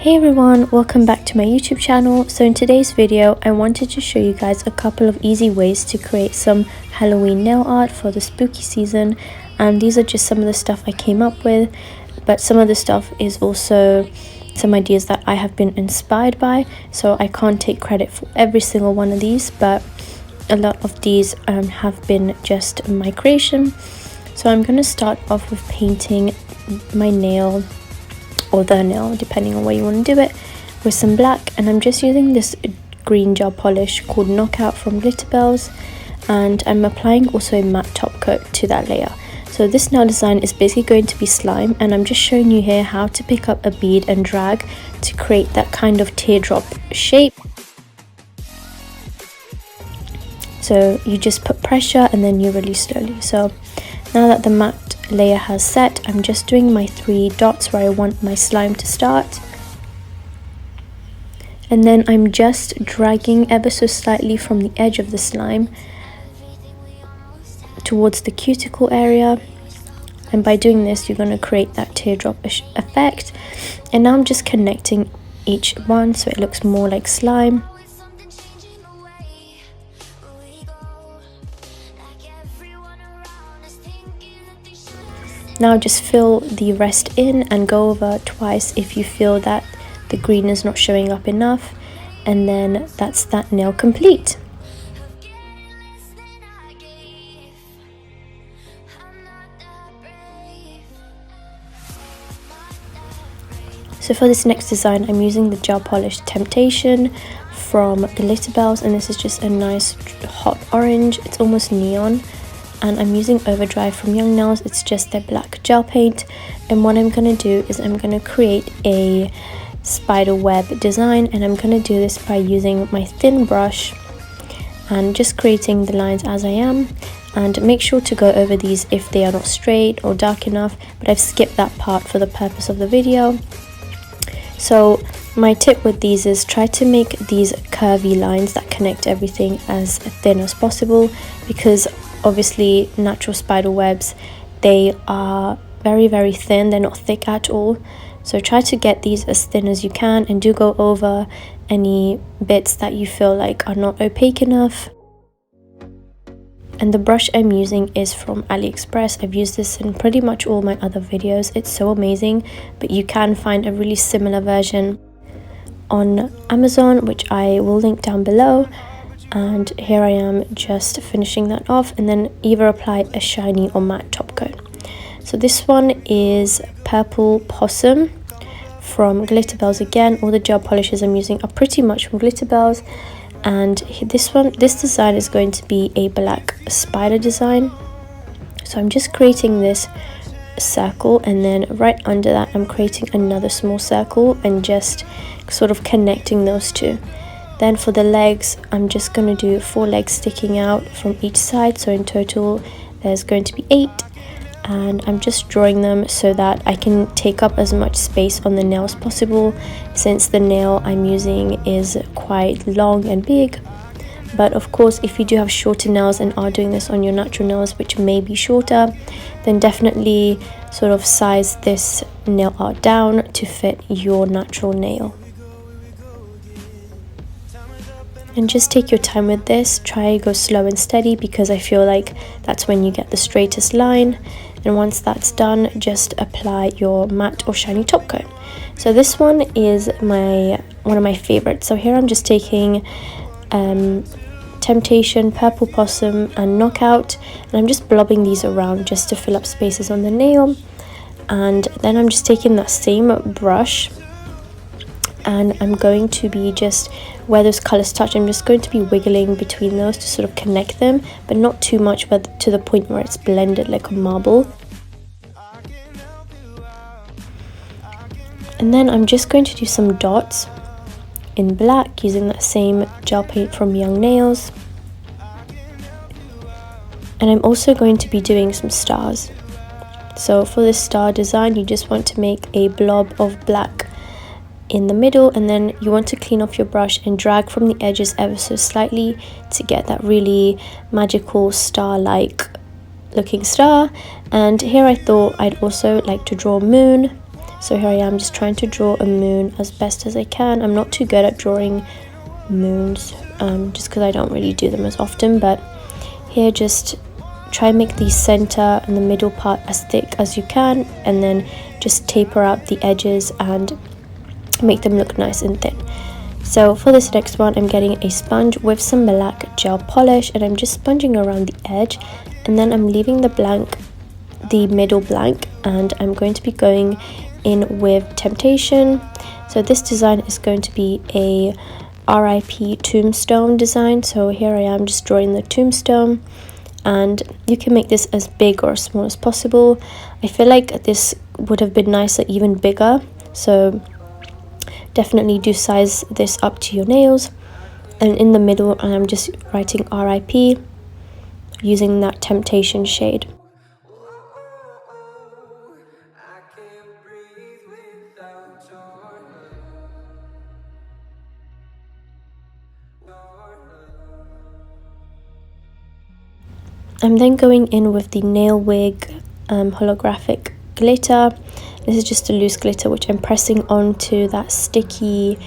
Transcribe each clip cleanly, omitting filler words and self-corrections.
Hey everyone, welcome back to my YouTube channel. So in today's video, I wanted to show you guys a couple of easy ways to create some Halloween nail art for the spooky season. And these are just some of the stuff I came up with, but some of the stuff is also some ideas that I have been inspired by. So I can't take credit for every single one of these, but a lot of these have been just my creation. So I'm going to start off with painting my nail, or the nail, depending on where you want to do it, with some black. And I'm just using this green gel polish called Knockout from Glitterbels, and I'm applying also a matte top coat to that layer. So this nail design is basically going to be slime, and I'm just showing you here how to pick up a bead and drag to create that kind of teardrop shape. So you just put pressure and then you release slowly. So now that the matte layer has set, I'm just doing my 3 dots where I want my slime to start, and then I'm just dragging ever so slightly from the edge of the slime towards the cuticle area. And by doing this, you're going to create that teardrop effect. And now I'm just connecting each one so it looks more like slime. Now just fill the rest in and go over twice if you feel that the green is not showing up enough, and then that's that nail complete. So for this next design, I'm using the gel polish Temptation from Glitterbels, and this is just a nice hot orange. It's almost neon. And I'm using Overdrive from Young Nails. It's just their black gel paint. And what I'm going to do is I'm going to create a spider web design, and I'm going to do this by using my thin brush and just creating the lines as I am. And make sure to go over these if they are not straight or dark enough, but I've skipped that part for the purpose of the video. So my tip with these is try to make these curvy lines that connect everything as thin as possible, because obviously natural spider webs, they are very thin, they're not thick at all. So try to get these as thin as you can, and do go over any bits that you feel like are not opaque enough. And the brush I'm using is from AliExpress. I've used this in pretty much all my other videos. It's so amazing, but you can find a really similar version on Amazon, which I will link down below. And here I am just finishing that off, and then either apply a shiny or matte top coat. So this one is Purple Possum from Glitterbels again. All the gel polishes I'm using are pretty much from Glitterbels, and this design is going to be a black spider design. So I'm just creating this circle, and then right under that I'm creating another small circle and just sort of connecting those two. Then for the legs, I'm just going to do 4 legs sticking out from each side. So in total, there's going to be 8. And I'm just drawing them so that I can take up as much space on the nail as possible, since the nail I'm using is quite long and big. But of course, if you do have shorter nails and are doing this on your natural nails, which may be shorter, then definitely sort of size this nail art down to fit your natural nail. And just take your time with this. Try go slow and steady, because I feel like that's when you get the straightest line. And once that's done, just apply your matte or shiny top coat. So this one is one of my favorites. So here I'm just taking Temptation, Purple Possum and Knockout, and I'm just blobbing these around just to fill up spaces on the nail. And then I'm just taking that same brush, and I'm going to be just where those colors touch, I'm just going to be wiggling between those to sort of connect them, but not too much, but to the point where it's blended like a marble. And then I'm just going to do some dots in black using that same gel paint from Young Nails. And I'm also going to be doing some stars. So for this star design, you just want to make a blob of black in the middle, and then you want to clean off your brush and drag from the edges ever so slightly to get that really magical star-like looking star. And here I thought I'd also like to draw a moon So here I am just trying to draw a moon as best as I can. I'm not too good at drawing moons, just because I don't really do them as often, but here just try and make the center and the middle part as thick as you can, and then just taper out the edges and make them look nice and thin. So for this next one, I'm getting a sponge with some black gel polish, and I'm just sponging around the edge, and then I'm leaving the middle blank, and I'm going to be going in with Temptation. So this design is going to be a RIP Tombstone design. So here I am just drawing the tombstone, and you can make this as big or as small as possible. I feel like this would have been nicer even bigger, so definitely do size this up to your nails. And in the middle I'm just writing RIP using that Temptation shade. I'm then going in with the nail wig holographic glitter. This is just a loose glitter which I'm pressing onto that sticky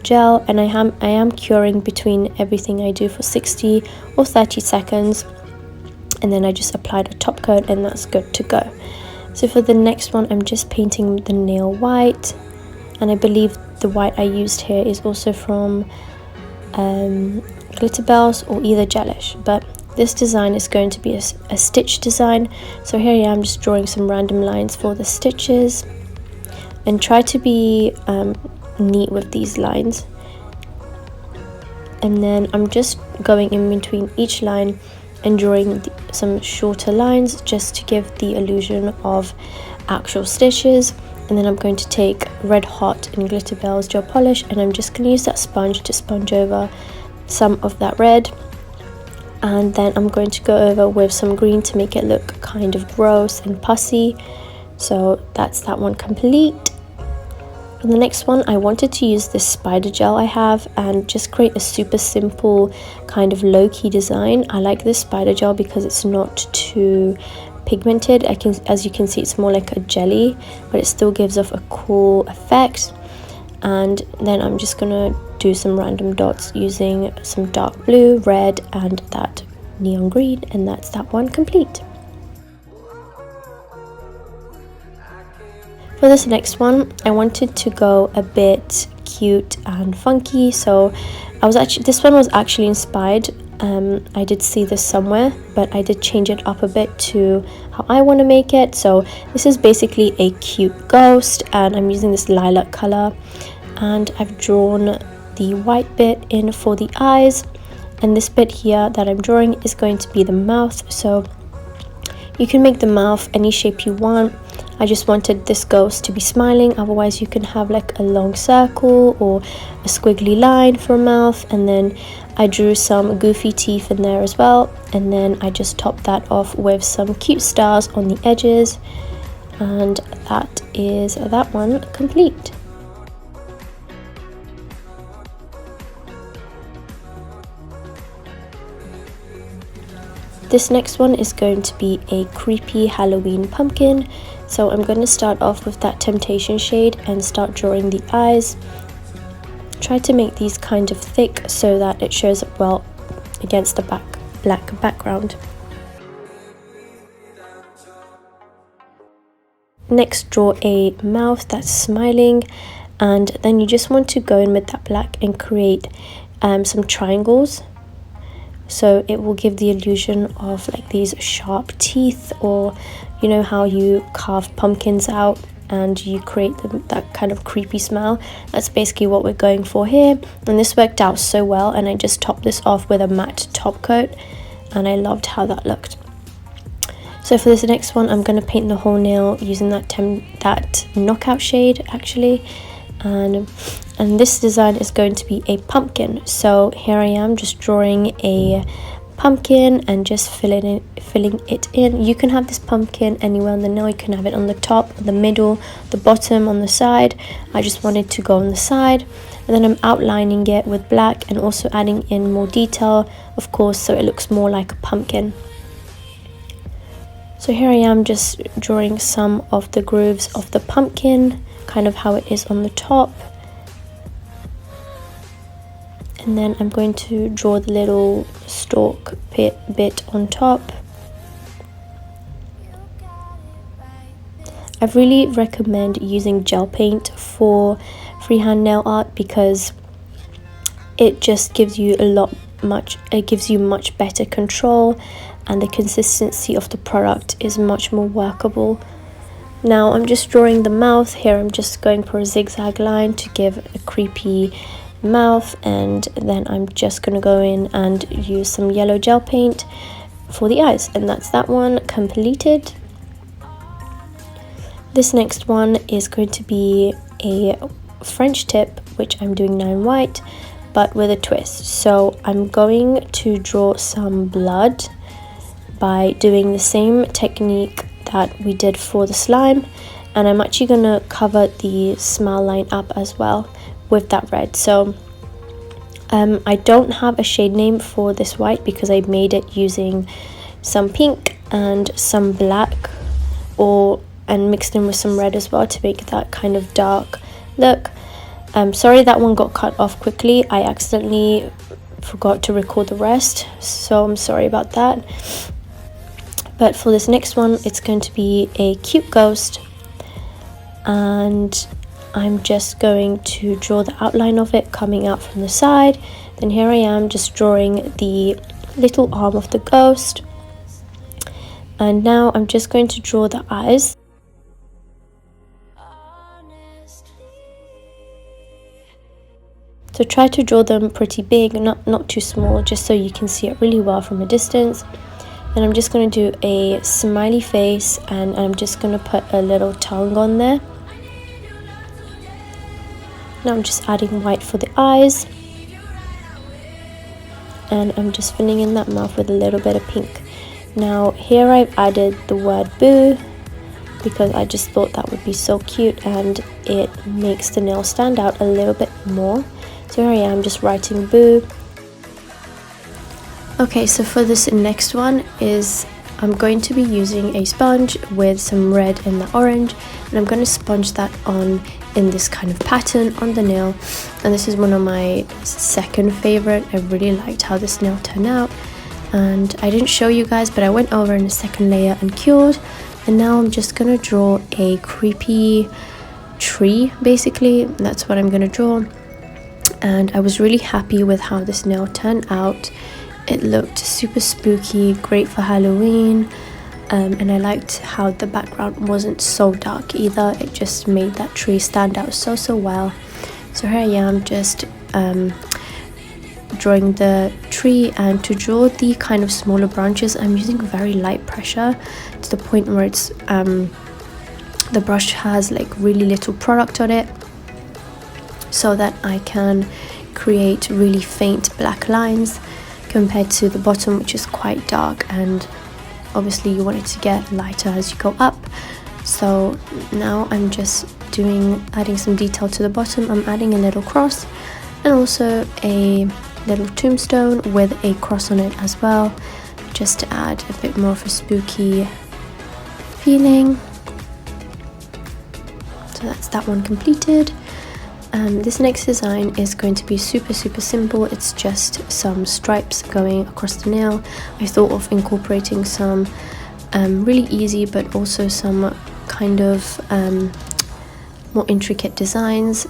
gel, and I am curing between everything I do for 60 or 30 seconds, and then I just applied a top coat, and that's good to go. So for the next one, I'm just painting the nail white, and I believe the white I used here is also from Glitterbels or either Gelish, but this design is going to be a stitch design. So here I am just drawing some random lines for the stitches, and try to be neat with these lines. And then I'm just going in between each line and drawing some shorter lines just to give the illusion of actual stitches. And then I'm going to take Red Hot and Glitterbels gel polish, and I'm just going to use that sponge to sponge over some of that red. And then I'm going to go over with some green to make it look kind of gross and pussy. So that's that one complete. For the next one, I wanted to use this spider gel I have and just create a super simple kind of low-key design. I like this spider gel because it's not too pigmented. As you can see, it's more like a jelly, but it still gives off a cool effect. And then I'm just gonna do some random dots using some dark blue, red, and that neon green, and that's that one complete. For this next one, I wanted to go a bit cute and funky, so this one was actually inspired. I did see this somewhere, but I did change it up a bit to how I want to make it. So this is basically a cute ghost, and I'm using this lilac color, and I've drawn the white bit in for the eyes, and this bit here that I'm drawing is going to be the mouth. So you can make the mouth any shape you want. I just wanted this ghost to be smiling, otherwise you can have like a long circle or a squiggly line for a mouth, and then I drew some goofy teeth in there as well, and then I just topped that off with some cute stars on the edges, and that is that one complete. This next one is going to be a creepy Halloween pumpkin. So I'm going to start off with that Temptation shade and start drawing the eyes. Try to make these kind of thick so that it shows up well against the black background. Next, draw a mouth that's smiling, and then you just want to go in with that black and create some triangles. So it will give the illusion of like these sharp teeth, or you know how you carve pumpkins out and you create that kind of creepy smile. That's basically what we're going for here, and this worked out so well, and I just topped this off with a matte top coat, and I loved how that looked. So for this next one, I'm going to paint the whole nail using that knockout shade actually, and this design is going to be a pumpkin. So here I am just drawing a pumpkin and just filling it in. You can have this pumpkin anywhere on the nail. You can have it on the top, the middle, the bottom, on the side. I just wanted to go on the side, and then I'm outlining it with black and also adding in more detail, of course, so it looks more like a pumpkin. So here I am just drawing some of the grooves of the pumpkin kind of how it is on the top. And then I'm going to draw the little stalk bit on top. I really recommend using gel paint for freehand nail art because it just gives you much better control, and the consistency of the product is much more workable. Now I'm just drawing the mouth here. I'm just going for a zigzag line to give a creepy mouth, and then I'm just going to go in and use some yellow gel paint for the eyes, and that's that one completed. This next one is going to be a French tip, which I'm doing now in white but with a twist. So I'm going to draw some blood by doing the same technique that we did for the slime, and I'm actually going to cover the smile line up as well with that red. So I don't have a shade name for this white because I made it using some pink and some black, and mixed in with some red as well to make that kind of dark look. Sorry that one got cut off quickly. I accidentally forgot to record the rest, so I'm sorry about that. But for this next one, it's going to be a cute ghost, and I'm just going to draw the outline of it coming out from the side. Then here I am just drawing the little arm of the ghost, and now I'm just going to draw the eyes. So try to draw them pretty big, not too small, just so you can see it really well from a distance. And I'm just going to do a smiley face, and I'm just going to put a little tongue on there. Now I'm just adding white for the eyes, and I'm just filling in that mouth with a little bit of pink. Now here I've added the word boo because I just thought that would be so cute, and it makes the nail stand out a little bit more. So here I am just writing boo. Okay, so for this next one is I'm going to be using a sponge with some red and the orange, and I'm going to sponge that on in this kind of pattern on the nail. And this is one of my second favorite. I really liked how this nail turned out, and I didn't show you guys, but I went over in the second layer and cured. And now I'm just going to draw a creepy tree, basically. That's what I'm going to draw. And I was really happy with how this nail turned out. It looked super spooky, great for Halloween, and I liked how the background wasn't so dark either. It just made that tree stand out so well. So here I am just drawing the tree, and to draw the kind of smaller branches I'm using very light pressure to the point where it's the brush has like really little product on it, so that I can create really faint black lines compared to the bottom, which is quite dark, and obviously you want it to get lighter as you go up. So now I'm just adding some detail to the bottom. I'm adding a little cross and also a little tombstone with a cross on it as well, just to add a bit more of a spooky feeling. So that's that one completed. This next design is going to be super simple. It's just some stripes going across the nail. I thought of incorporating some really easy but also some kind of more intricate designs.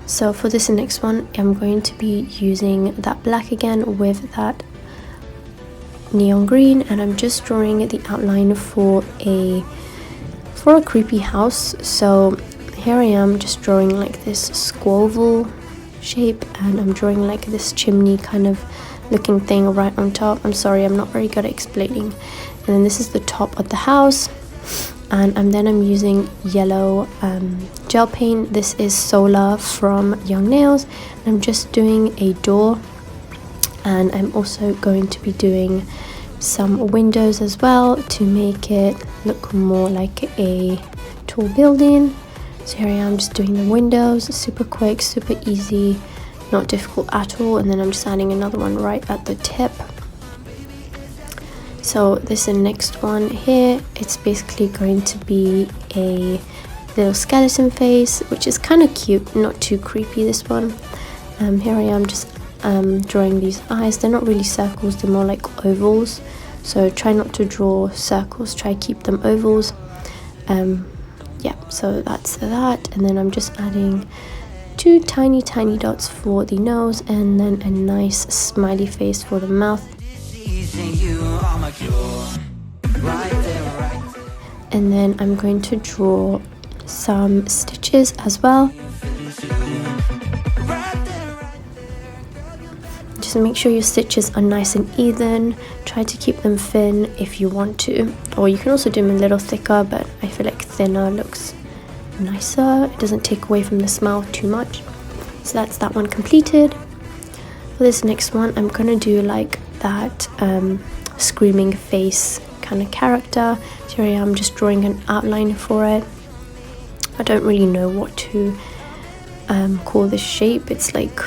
So for this next one, I'm going to be using that black again with that neon green, and I'm just drawing the outline for a creepy house. So here I am just drawing like this squoval shape, and I'm drawing like this chimney kind of looking thing right on top. I'm sorry, I'm not very good at explaining. And then this is the top of the house, and then I'm using yellow gel paint. This is Solar from Young Nails, and I'm just doing a door, and I'm also going to be doing some windows as well to make it look more like a tall building. So here I am just doing the windows, super quick, super easy, not difficult at all. And then I'm just adding another one right at the tip. So this is the next one here. It's basically going to be a little skeleton face, which is kind of cute, not too creepy, this one. Here I am just drawing these eyes. They're not really circles, they're more like ovals, so try not to draw circles, try keep them ovals. Yeah, so that's that, and then I'm just adding 2 tiny dots for the nose, and then a nice smiley face for the mouth. And then I'm going to draw some stitches as well. Just make sure your stitches are nice and even. Try to keep them thin if you want to, or you can also do them a little thicker, but I feel like thinner looks nicer. It doesn't take away from the smile too much. So that's that one completed. For this next one, I'm gonna do like that screaming face kind of character. So here I am just drawing an outline for it. I don't really know what to call this shape. It's like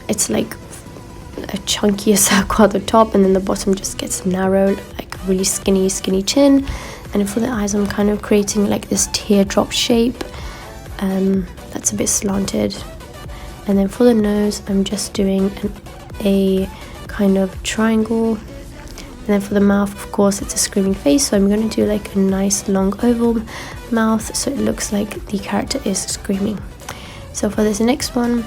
a chunkier circle at the top, and then the bottom just gets narrowed, like a really skinny chin. And for the eyes, I'm kind of creating like this teardrop shape that's a bit slanted. And then for the nose, I'm just doing a kind of triangle. And then for the mouth, of course, it's a screaming face, so I'm going to do like a nice long oval mouth, so it looks like the character is screaming. So for this next one,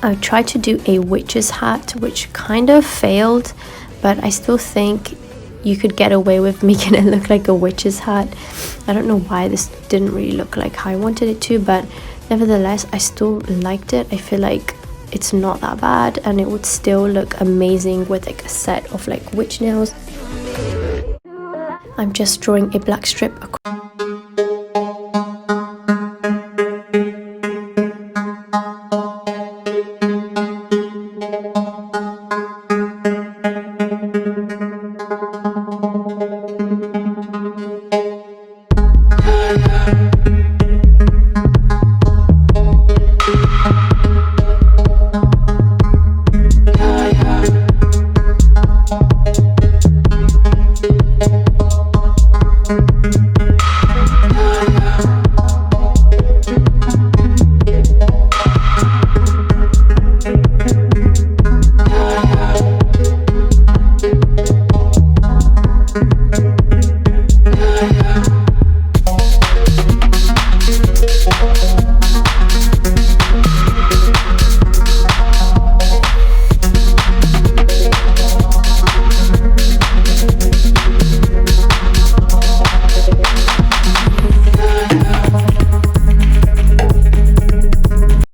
I tried to do a witch's hat, which kind of failed, but I still think you could get away with making it look like a witch's hat. I don't know why this didn't really look like how I wanted it to, but nevertheless, I still liked it. I feel like it's not that bad, and it would still look amazing with like a set of like witch nails. I'm just drawing a black strip across.